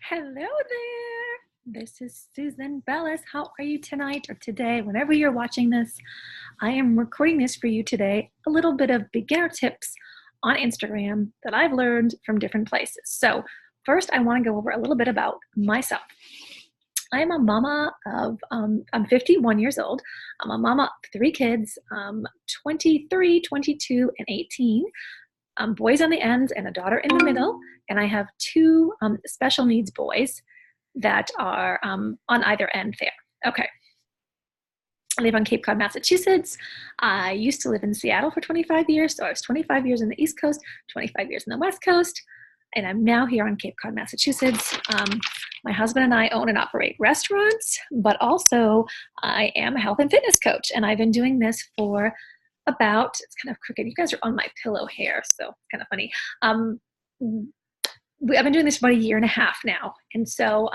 Hello there. This is Susan Bellis. How are you tonight or today? Whenever you're watching this, I am recording this for you today. A little bit of beginner tips on Instagram that I've learned from different places. So first, I want to go over a little bit about myself. I'm a mama of, I'm 51 years old. I'm a mama of three kids, 23, 22, and 18. Boys on the ends and a daughter in the middle. And I have two special needs boys that are on either end there. Okay. I live on Cape Cod, Massachusetts. I used to live in Seattle for 25 years. So I was 25 years on the East Coast, 25 years on the West Coast. And I'm now here on Cape Cod, Massachusetts. My husband and I own and operate restaurants, but also I am a health and fitness coach. And I've been doing this for about, it's kind of crooked. You guys are on my pillow here, so it's kind of funny. I've been doing this for about a year and a half now. And so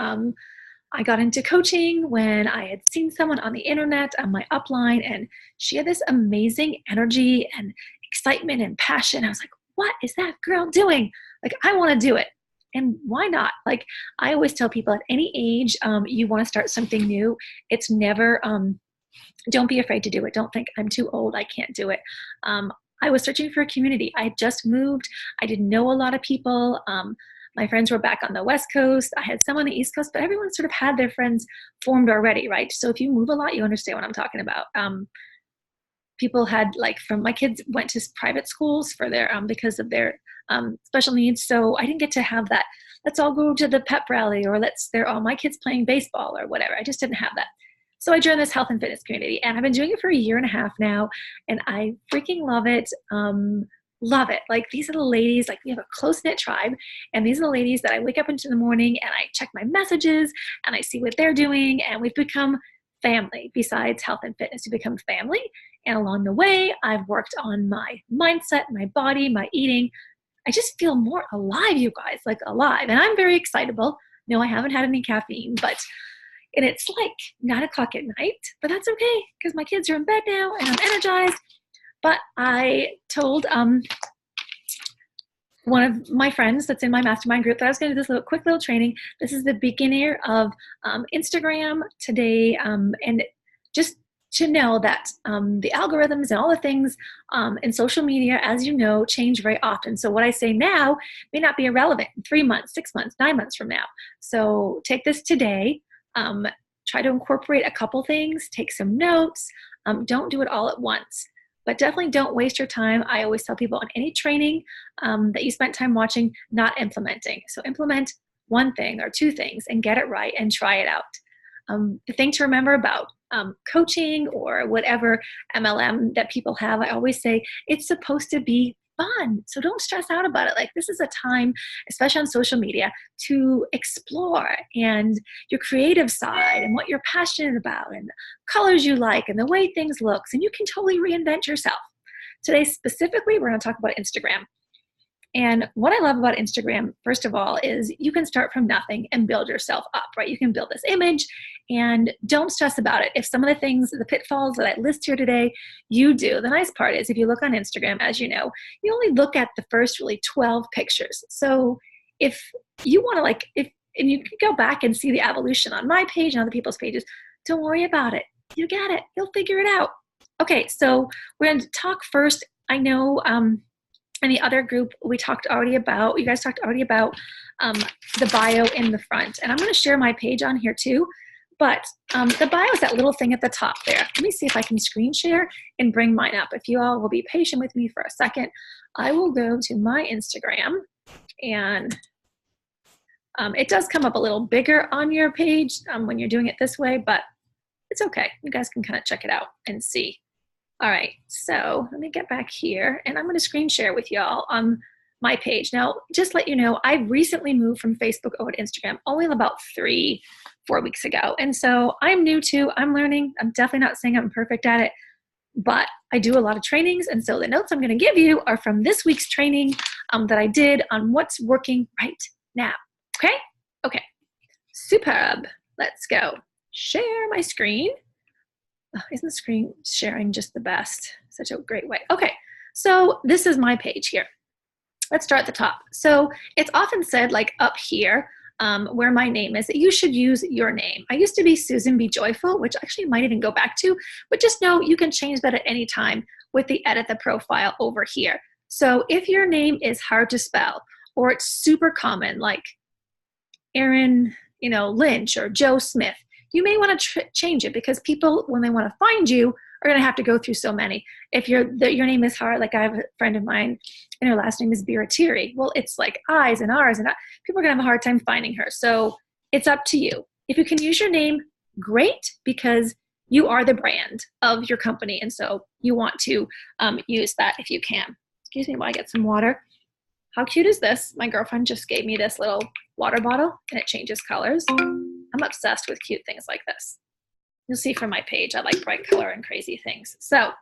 I got into coaching when I had seen someone on the internet on my upline, and she had this amazing energy and excitement and passion. I was like, what is that girl doing? Like, I want to do it. And why not? Like, I always tell people at any age, you want to start something new. It's never, don't be afraid to do it. Don't think I'm too old, I can't do it. I was searching for a community. I just moved. I didn't know a lot of people. My friends were back on the West Coast. I had some on the East Coast, but everyone sort of had their friends formed already, right? So if you move a lot, you understand what I'm talking about. People had, like, from my kids went to private schools for their because of their special needs. So I didn't get to have that. Let's all go to the pep rally, or they're all my kids playing baseball or whatever. I just didn't have that. So I joined this health and fitness community, and I've been doing it for a year and a half now, and I freaking love it. Love it. Like, these are the ladies, like, we have a close-knit tribe, and these are the ladies that I wake up into the morning and I check my messages and I see what they're doing, and we've become family. Besides health and fitness, we become family. And along the way, I've worked on my mindset, my body, my eating. I just feel more alive, you guys, like alive. And I'm very excitable. No, I haven't had any caffeine, and it's like 9 o'clock at night, but that's okay because my kids are in bed now and I'm energized. But I told one of my friends that's in my mastermind group that I was going to do this quick little training. This is the beginner of Instagram today, and just to know that the algorithms and all the things in social media, as you know, change very often. So what I say now may not be irrelevant in 3 months, 6 months, 9 months from now. So take this today. Try to incorporate a couple things, take some notes. Don't do it all at once, but definitely don't waste your time. I always tell people on any training that you spent time watching, not implementing. So implement one thing or two things and get it right and try it out. The thing to remember about coaching or whatever MLM that people have, I always say it's supposed to be fun. So don't stress out about it. Like, this is a time, especially on social media, to explore and your creative side and what you're passionate about and the colors you like and the way things look. And you can totally reinvent yourself. Today, specifically, we're going to talk about Instagram. And what I love about Instagram, first of all, is you can start from nothing and build yourself up, right? You can build this image and don't stress about it. If some of the things, the pitfalls that I list here today, you do, the nice part is if you look on Instagram, as you know, you only look at the first really 12 pictures. So if you want to and you can go back and see the evolution on my page and other people's pages, don't worry about it. You get it. You'll figure it out. Okay, so we're going to talk first. I know in the other group, you guys talked already about the bio in the front. And I'm going to share my page on here too. But the bio is that little thing at the top there. Let me see if I can screen share and bring mine up. If you all will be patient with me for a second, I will go to my Instagram. And it does come up a little bigger on your page when you're doing it this way, but it's okay. You guys can kind of check it out and see. All right, so let me get back here, and I'm going to screen share with y'all on my page. Now, just let you know, I recently moved from Facebook over to Instagram only about 3-4 weeks ago. And so I'm new too. I'm learning. I'm definitely not saying I'm perfect at it, but I do a lot of trainings. And so the notes I'm going to give you are from this week's training that I did on what's working right now. Okay? Okay. Superb. Let's go. Share my screen. Oh, isn't screen sharing just the best? Such a great way. Okay, so this is my page here. Let's start at the top. So it's often said, like, up here, where my name is, that you should use your name. I used to be Susan B. Joyful, which actually might even go back to, but just know you can change that at any time with the edit the profile over here. So if your name is hard to spell, or it's super common, like Aaron, Lynch or Joe Smith, you may want to change it, because people, when they want to find you, are going to have to go through so many. If your name is hard, like I have a friend of mine, and her last name is Biratiri. Well, it's like I's and R's, and people are going to have a hard time finding her. So it's up to you. If you can use your name, great, because you are the brand of your company, and so you want to use that if you can. Excuse me while I get some water. How cute is this? My girlfriend just gave me this little water bottle, and it changes colors. I'm obsessed with cute things like this. You'll see from my page, I like bright color and crazy things. So,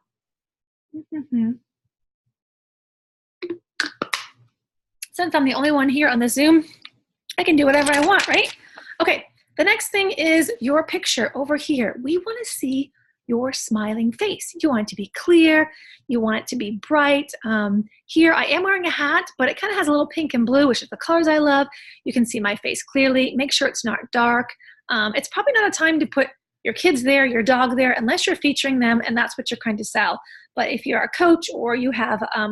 since I'm the only one here on the Zoom, I can do whatever I want, right? Okay, the next thing is your picture over here. We want to see your smiling face. You want it to be clear. You want it to be bright. Here, I am wearing a hat, but it kind of has a little pink and blue, which is the colors I love. You can see my face clearly. Make sure it's not dark. It's probably not a time to put your kids there, your dog there, unless you're featuring them and that's what you're trying to sell. But if you're a coach or you have a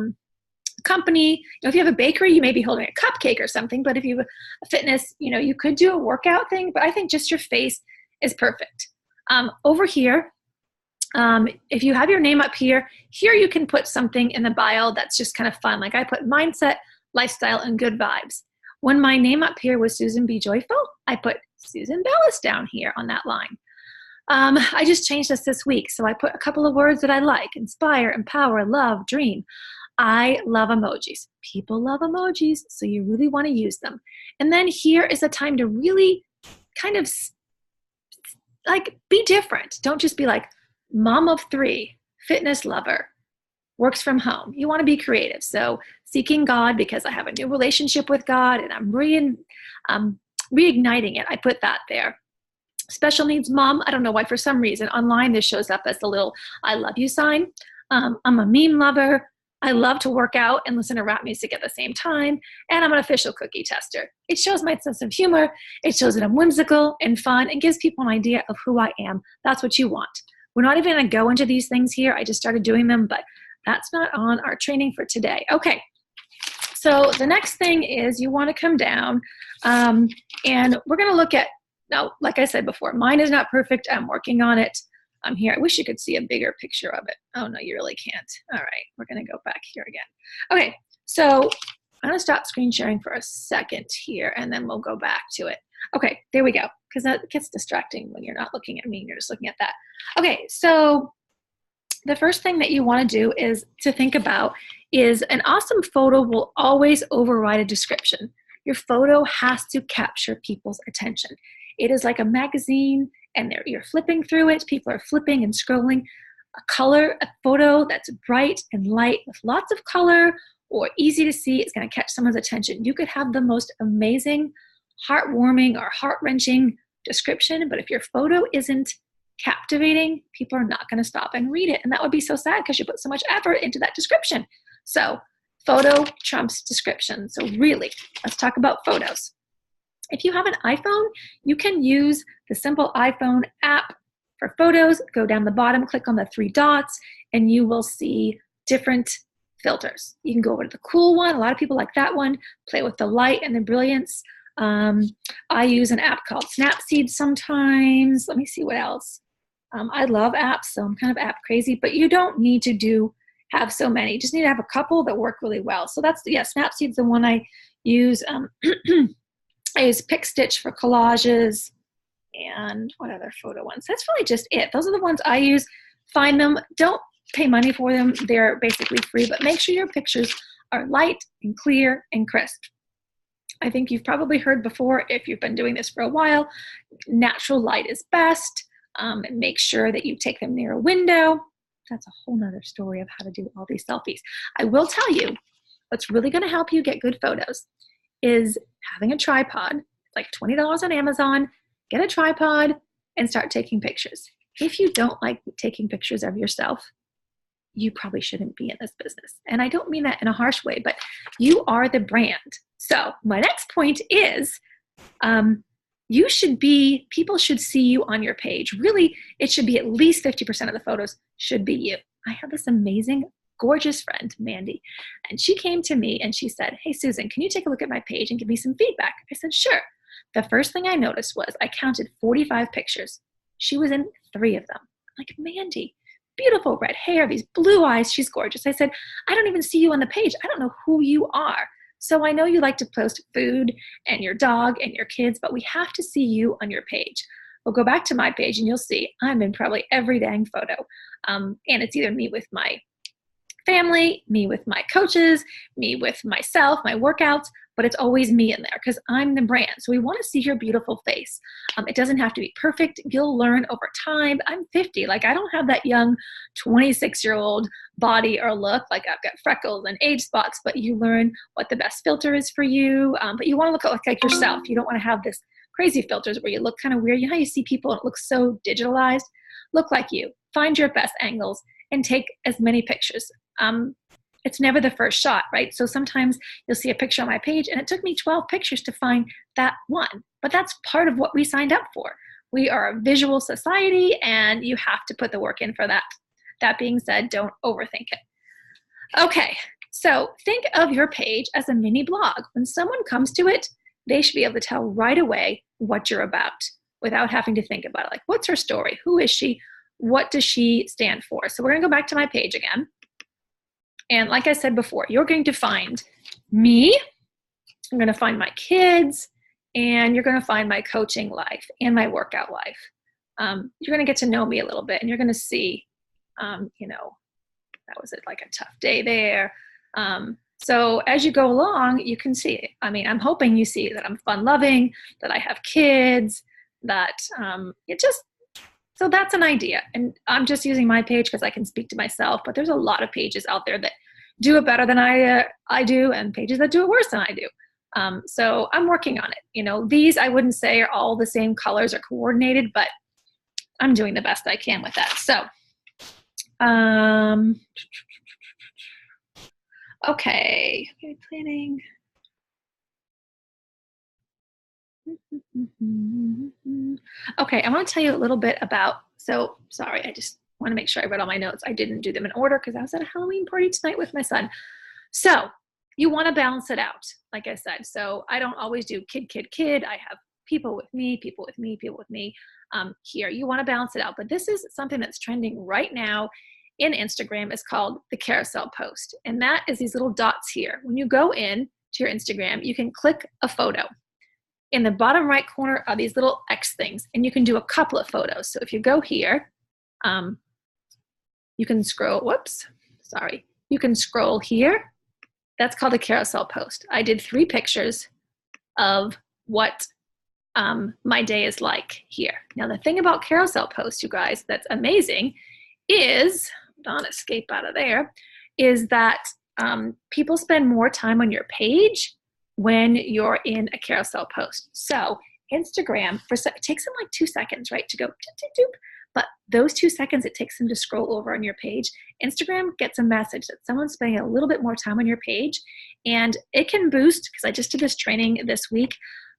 company, if you have a bakery, you may be holding a cupcake or something. But if you have a fitness, you could do a workout thing. But I think just your face is perfect. Over here, if you have your name up here you can put something in the bio that's just kind of fun. Like I put mindset, lifestyle, and good vibes. When my name up here was Susan B. Joyful, I put Susan Bellis down here on that line. I just changed this week, so I put a couple of words that I like: inspire, empower, love, dream. I love emojis. People love emojis, so you really want to use them. And then here is a time to really kind of like be different. Don't just be like mom of 3, fitness lover, works from home. You want to be creative. So seeking God, because I have a new relationship with God and I'm reigniting it. I put that there. Special needs mom. I don't know why, for some reason online this shows up as the little I love you sign. I'm a meme lover. I love to work out and listen to rap music at the same time. And I'm an official cookie tester. It shows my sense of humor. It shows that I'm whimsical and fun and gives people an idea of who I am. That's what you want. We're not even going to go into these things here. I just started doing them, but that's not on our training for today. Okay. So the next thing is you want to come down and we're going to look at, now, like I said before, mine is not perfect. I'm working on it. I'm here. I wish you could see a bigger picture of it. Oh, no, you really can't. All right, we're going to go back here again. Okay, so I'm going to stop screen sharing for a second here, and then we'll go back to it. Okay, there we go, because that gets distracting when you're not looking at me and you're just looking at that. Okay, so the first thing that you want to do is to think about is an awesome photo will always override a description. Your photo has to capture people's attention. It is like a magazine, and you're flipping through it. People are flipping and scrolling. A photo that's bright and light with lots of color or easy to see is going to catch someone's attention. You could have the most amazing, heartwarming or heart-wrenching description, but if your photo isn't captivating, people are not going to stop and read it. And that would be so sad because you put so much effort into that description. So photo trumps description. So really, let's talk about photos. If you have an iPhone, you can use the simple iPhone app for photos. Go down the bottom, click on the 3 dots, and you will see different filters. You can go over to the cool one. A lot of people like that one. Play with the light and the brilliance. I use an app called Snapseed sometimes. Let me see what else. I love apps, so I'm kind of app crazy, but you don't need to have so many. You just need to have a couple that work really well. So that's, Snapseed's the one I use. I use PicStitch for collages, and what other photo ones? That's really just it. Those are the ones I use. Find them. Don't pay money for them. They're basically free, but make sure your pictures are light and clear and crisp. I think you've probably heard before, if you've been doing this for a while, natural light is best. Make sure that you take them near a window. That's a whole nother story of how to do all these selfies. I will tell you, what's really going to help you get good photos is having a tripod. It's like $20 on Amazon. Get a tripod and start taking pictures. If you don't like taking pictures of yourself, you probably shouldn't be in this business. And I don't mean that in a harsh way, but you are the brand. So my next point is People should see you on your page. Really, it should be at least 50% of the photos should be you. I have this amazing, gorgeous friend, Mandy, and she came to me and she said, hey, Susan, can you take a look at my page and give me some feedback? I said, sure. The first thing I noticed was I counted 45 pictures. She was in 3 of them. Like, Mandy, beautiful red hair, these blue eyes, she's gorgeous. I said, I don't even see you on the page. I don't know who you are. So I know you like to post food and your dog and your kids, but we have to see you on your page. We'll go back to my page and you'll see I'm in probably every dang photo. And it's either me with my family, me with my coaches, me with myself, my workouts, but it's always me in there because I'm the brand. So we want to see your beautiful face. It doesn't have to be perfect. You'll learn over time. I'm 50. Like, I don't have that young 26-year-old body or look. Like, I've got freckles and age spots, but you learn what the best filter is for you. But you want to look like yourself. You don't want to have this crazy filters where you look kind of weird. You know how you see people and it looks so digitalized? Look like you. Find your best angles and take as many pictures. It's never the first shot, right? So sometimes you'll see a picture on my page and it took me 12 pictures to find that one, but that's part of what we signed up for. We are a visual society and you have to put the work in for that. That being said, don't overthink it. Okay, so think of your page as a mini blog. When someone comes to it, they should be able to tell right away what you're about without having to think about it. Like, what's her story? Who is she? What does she stand for? So we're gonna go back to my page again. And like I said before, you're going to find me, I'm going to find my kids, and you're going to find my coaching life and my workout life. You're going to get to know me a little bit, and you're going to see, you know, that was like a tough day there. So as you go along, you can see, I mean, I'm hoping you see that I'm fun-loving, that I have kids, that so that's an idea. And I'm just using my page because I can speak to myself, but there's a lot of pages out there that do it better than I do, and pages that do it worse than I do. So I'm working on it. You know, these I wouldn't say are all the same colors or coordinated, but I'm doing the best I can with that. So, okay, planning. Okay, I want to tell you a little bit about, so sorry, I just want to make sure I read all my notes. I didn't do them in order because I was at a Halloween party tonight with my son. So you want to balance it out, like I said. So I don't always do kid, kid, kid. I have people with me, people with me, people with me here. You want to balance it out. But this is something that's trending right now in Instagram. It's called the carousel post. And that is these little dots here. When you go in to your Instagram, you can click a photo. In the bottom right corner are these little X things, and you can do a couple of photos. So if you go here, you can scroll, you can scroll here. That's called a carousel post. I did 3 pictures of what my day is like here. Now the thing about carousel posts, you guys, that's amazing is, don't escape out of there, is that people spend more time on your page when you're in a carousel post. So Instagram, it takes them like 2 seconds, right, to go doop, doop, doop. But those 2 seconds it takes them to scroll over on your page, Instagram gets a message that someone's spending a little bit more time on your page, and it can boost, because I just did this training this week,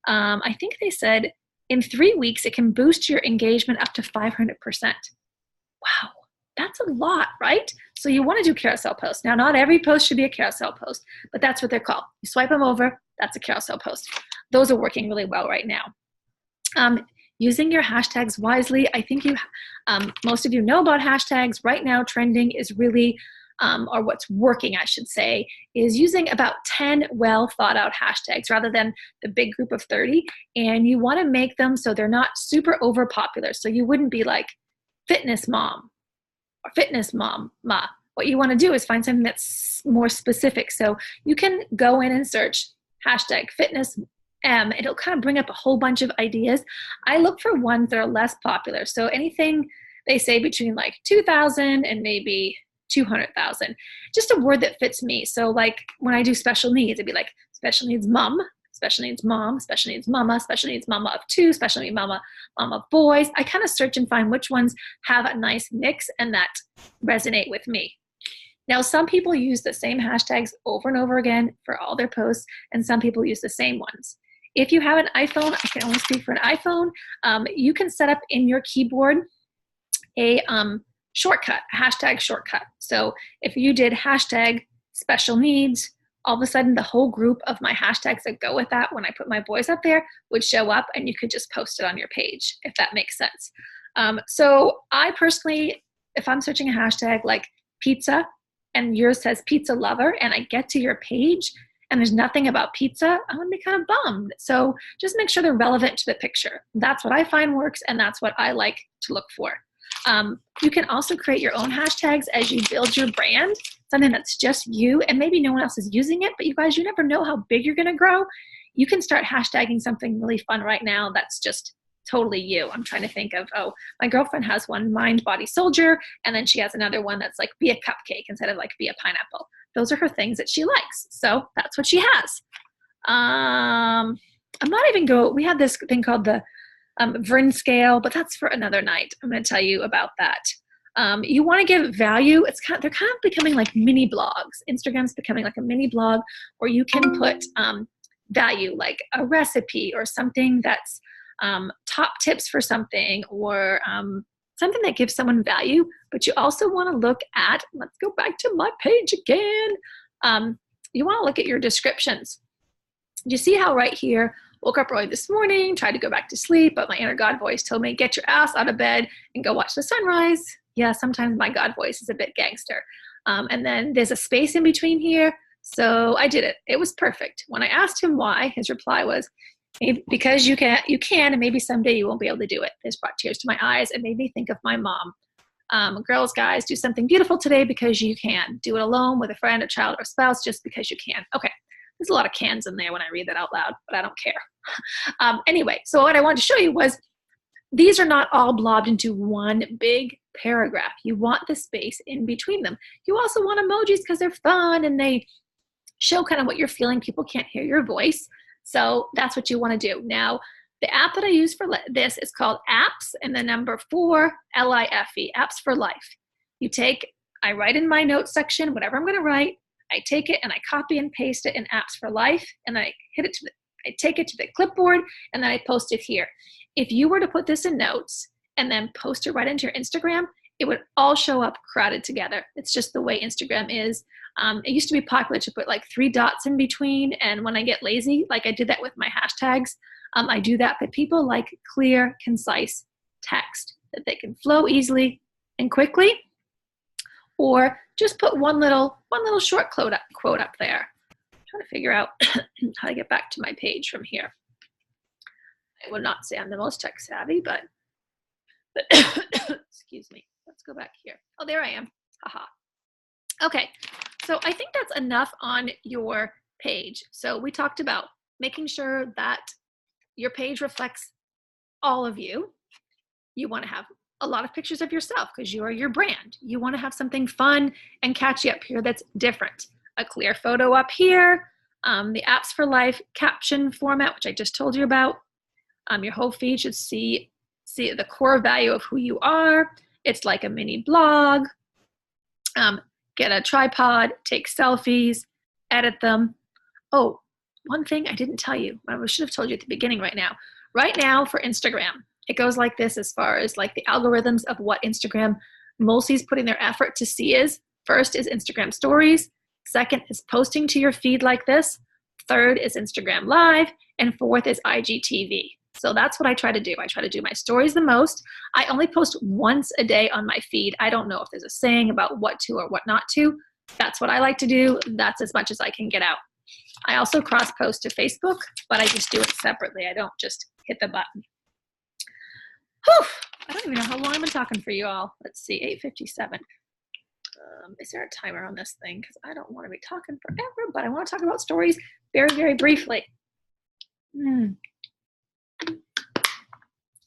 I think they said in 3 weeks it can boost your engagement up to 500%. Wow, that's a lot, right? So you want to do carousel posts. Now, not every post should be a carousel post, but that's what they're called. You swipe them over, that's a carousel post. Those are working really well right now. Using your hashtags wisely. I think most of you know about hashtags. Right now, trending is really, or what's working, I should say, is using about 10 well thought out hashtags rather than the big group of 30. And you want to make them so they're not super over popular. So you wouldn't be like fitness mom or fitness mom ma. What you want to do is find something that's more specific. So you can go in and search hashtag fitness it'll kind of bring up a whole bunch of ideas. I look for ones that are less popular. So anything they say between like 2,000 and maybe 200,000, just a word that fits me. So like when I do special needs, it'd be like special needs mom, special needs mom, special needs mama, special needs mama of 2, special needs mama of boys. I kind of search and find which ones have a nice mix and that resonate with me. Now, some people use the same hashtags over and over again for all their posts, and some people use the same ones. If you have an iPhone, I can only speak for an iPhone, you can set up in your keyboard a shortcut, a hashtag shortcut. So if you did hashtag special needs, all of a sudden the whole group of my hashtags that go with that when I put my boys up there would show up, and you could just post it on your page, if that makes sense. So I personally, if I'm searching a hashtag like pizza and yours says pizza lover, and I get to your page and there's nothing about pizza, I'm gonna be kind of bummed. So just make sure they're relevant to the picture. That's what I find works, and that's what I like to look for. You can also create your own hashtags as you build your brand, something that's just you, and maybe no one else is using it, but you guys, you never know how big you're gonna grow. You can start hashtagging something really fun right now that's just totally you. I'm trying to think of, oh, my girlfriend has one, Mind Body Soldier, and then she has another one that's like be a cupcake instead of like be a pineapple. Those are her things that she likes, so that's what she has. I'm not even we have this thing called the Vern scale, but that's for another night. I'm going to tell you about that. You want to give value. They're kind of becoming like mini blogs. Instagram's becoming like a mini blog where you can put value, like a recipe or something that's top tips for something, or something that gives someone value. But you also want to look at, let's go back to my page again. You want to look at your descriptions. You see how right here, woke up early this morning, tried to go back to sleep, but my inner God voice told me, get your ass out of bed and go watch the sunrise. Yeah, sometimes my God voice is a bit gangster. And then there's a space in between here. So I did it. It was perfect. When I asked him why, his reply was, maybe because you can, and maybe someday you won't be able to do it. This brought tears to my eyes and made me think of my mom. Girls, guys, do something beautiful today because you can. Do it alone with a friend, a child, or spouse just because you can. Okay. There's a lot of cans in there when I read that out loud, but I don't care. Anyway, so what I wanted to show you was these are not all blobbed into one big paragraph. You want the space in between them. You also want emojis because they're fun and they show kind of what you're feeling. People can't hear your voice. So that's what you want to do. Now, the app that I use for this is called Apps and the number 4, L-I-F-E, Apps for Life. I write in my notes section, whatever I'm going to write, I take it and I copy and paste it in Apps for Life, and I take it to the clipboard, and then I post it here. If you were to put this in notes and then post it right into your Instagram, it would all show up crowded together. It's just the way Instagram is. It used to be popular to put like 3 dots in between, and when I get lazy, like I did that with my hashtags, I do that, but people like clear, concise text that they can flow easily and quickly. Or just put one little short quote up there. I'm trying to figure out how to get back to my page from here. I would not say I'm the most tech savvy, but excuse me. Let's go back here. Oh, there I am. Haha. Okay, so I think that's enough on your page. So we talked about making sure that your page reflects all of you. You want to have a lot of pictures of yourself because you are your brand. You want to have something fun and catchy up here that's different. A clear photo up here, the Apps for Life caption format, which I just told you about. Your whole feed should see the core value of who you are. It's like a mini blog. Get a tripod, take selfies, edit them. Oh, one thing I didn't tell you, I should have told you at the beginning right now. Right now for Instagram, it goes like this as far as like the algorithms of what Instagram mostly is putting their effort to see is. First is Instagram stories. Second is posting to your feed like this. Third is Instagram Live. And fourth is IGTV. So that's what I try to do. I try to do my stories the most. I only post once a day on my feed. I don't know if there's a saying about what to or what not to. That's what I like to do. That's as much as I can get out. I also cross post to Facebook, but I just do it separately. I don't just hit the button. Whew, I don't even know how long I've been talking for you all. Let's see, 8:57. Is there a timer on this thing? Because I don't want to be talking forever, but I want to talk about stories very, very briefly.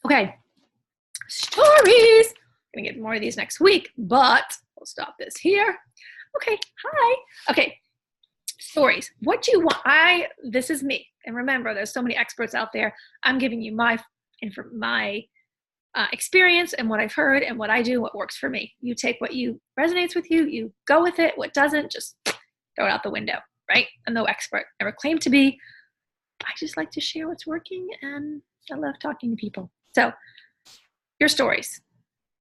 Okay, stories. I'm going to get more of these next week, but we'll stop this here. Okay, hi. Okay, stories. What do you want? This is me. And remember, there's so many experts out there. I'm giving you my experience and what I've heard and what I do, what works for me. You take what resonates with you, you go with it. What doesn't, just throw it out the window, right? I'm no expert, never claimed to be. I just like to share what's working, and I love talking to people. So your stories,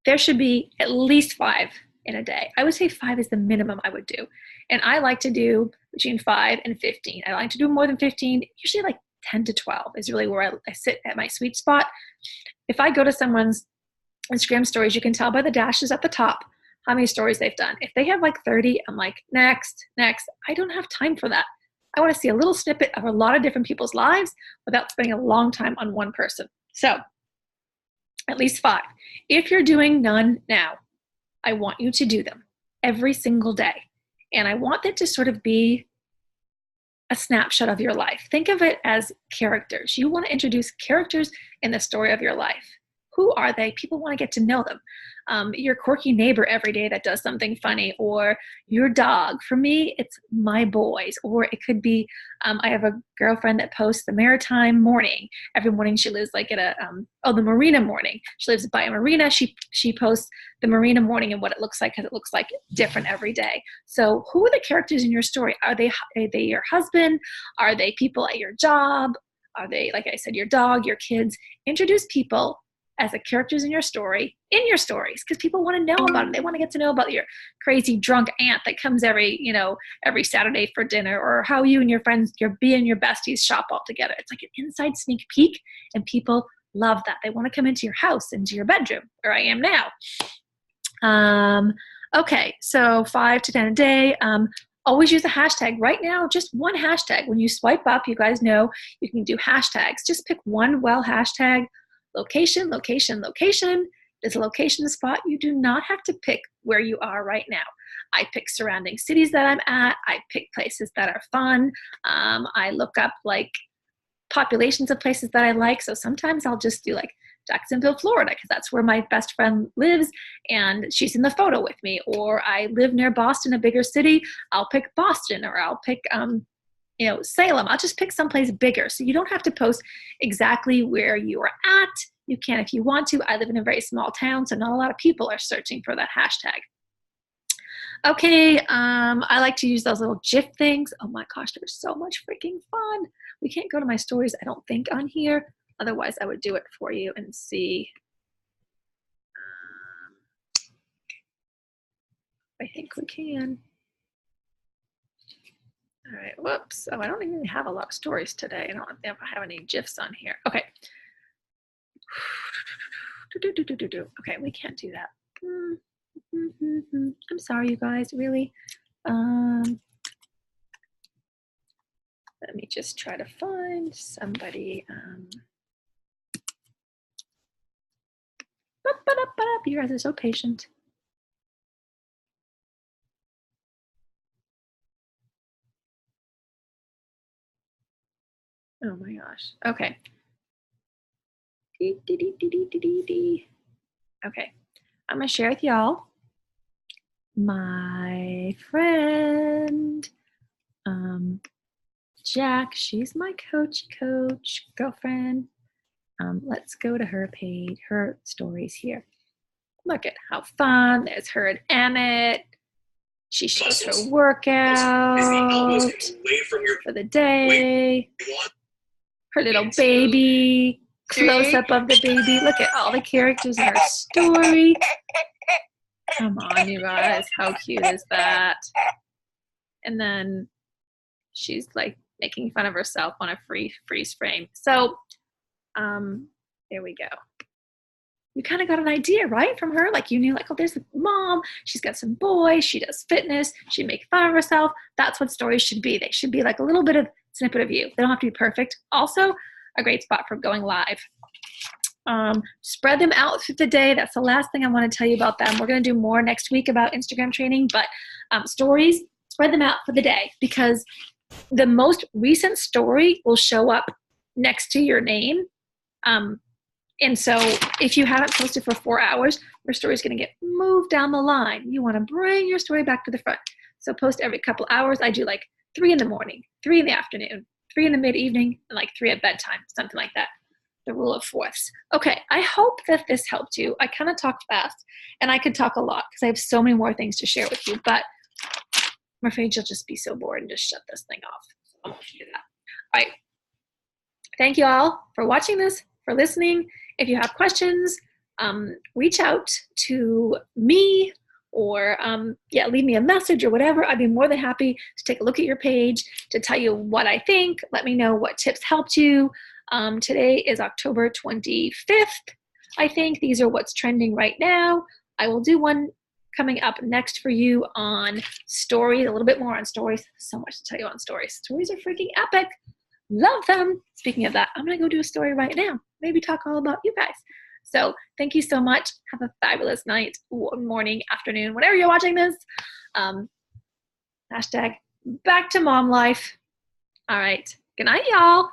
there should be at least 5 in a day. I would say 5 is the minimum I would do. And I like to do between 5 and 15. I like to do more than 15, usually like 10 to 12 is really where I sit at my sweet spot. If I go to someone's Instagram stories, you can tell by the dashes at the top how many stories they've done. If they have like 30, I'm like, next, next. I don't have time for that. I want to see a little snippet of a lot of different people's lives without spending a long time on one person. So at least 5. If you're doing none now, I want you to do them every single day. And I want that to sort of be a snapshot of your life. Think of it as characters. You want to introduce characters in the story of your life. Who are they? People want to get to know them. Your quirky neighbor every day that does something funny, or your dog. For me, it's my boys, or it could be, I have a girlfriend that posts the maritime morning. Every morning she lives like at the marina morning. She lives by a marina. She posts the marina morning and what it looks like, because it looks like different every day. So who are the characters in your story? Are they your husband? Are they people at your job? Are they, like I said, your dog, your kids? Introduce people as the characters in your stories, because people want to know about it. They want to get to know about your crazy drunk aunt that comes every Saturday for dinner, or how you and your friends, your besties shop all together. It's like an inside sneak peek, and people love that. They want to come into your house, into your bedroom, where I am now. Okay, so 5 to 10 a day. Always use a hashtag. Right now, just one hashtag. When you swipe up, you guys know you can do hashtags. Just pick one hashtag. Location, location, location. Is a location spot. You do not have to pick where you are right now. I pick surrounding cities that I'm at. I pick places that are fun. I look up like populations of places that I like. So sometimes I'll just do like Jacksonville, Florida, because that's where my best friend lives and she's in the photo with me. Or I live near Boston, a bigger city. I'll pick Boston, or I'll pick Salem. I'll just pick someplace bigger. So you don't have to post exactly where you are at. You can if you want to. I live in a very small town, so not a lot of people are searching for that hashtag. Okay, I like to use those little GIF things. Oh my gosh, they're so much freaking fun. We can't go to my stories, I don't think, on here. Otherwise, I would do it for you and see. I think we can. All right, whoops. Oh, I don't even have a lot of stories today. I don't know if I have any GIFs on here. Okay. Okay, we can't do that. I'm sorry, you guys, really. Let me just try to find somebody. You guys are so patient. Oh my gosh. Okay. Okay. I'm going to share with y'all my friend, Jack. She's my coach girlfriend. Let's go to her page, her stories here. Look at how fun. There's her and Emmett. She shows her workout for the day. Her little baby. Close up of the baby. Look at all the characters in her story. Come on, you guys. How cute is that? And then she's like making fun of herself on a freeze frame. So there we go. You kind of got an idea, right, from her? Like you knew, like, oh, there's a mom. She's got some boys. She does fitness. She makes fun of herself. That's what stories should be. They should be like a little bit of snippet of you. They don't have to be perfect. Also, a great spot for going live. Spread them out through the day. That's the last thing I want to tell you about them. We're going to do more next week about Instagram training, but stories, spread them out for the day, because the most recent story will show up next to your name. And so if you haven't posted for 4 hours, your story is going to get moved down the line. You want to bring your story back to the front. So post every couple hours. I do like 3 in the morning, 3 in the afternoon, 3 in the mid-evening, and like 3 at bedtime, something like that. The rule of fourths. Okay, I hope that this helped you. I kind of talked fast, and I could talk a lot because I have so many more things to share with you, but I'm afraid you'll just be so bored and just shut this thing off. So I won't do that. All right. thank you all for watching this, for listening. If you have questions, reach out to me or leave me a message or whatever. I'd be more than happy to take a look at your page, to tell you what I think. Let me know what tips helped you. Today is October 25th. I think these are what's trending right now. I will do one coming up next for you on stories, a little bit more on stories. So much to tell you on stories. Stories are freaking epic. Love them. Speaking of that, I'm going to go do a story right now. Maybe talk all about you guys. So thank you so much. Have a fabulous night, morning, afternoon, whenever you're watching this. Hashtag back to mom life. All right. Good night, y'all.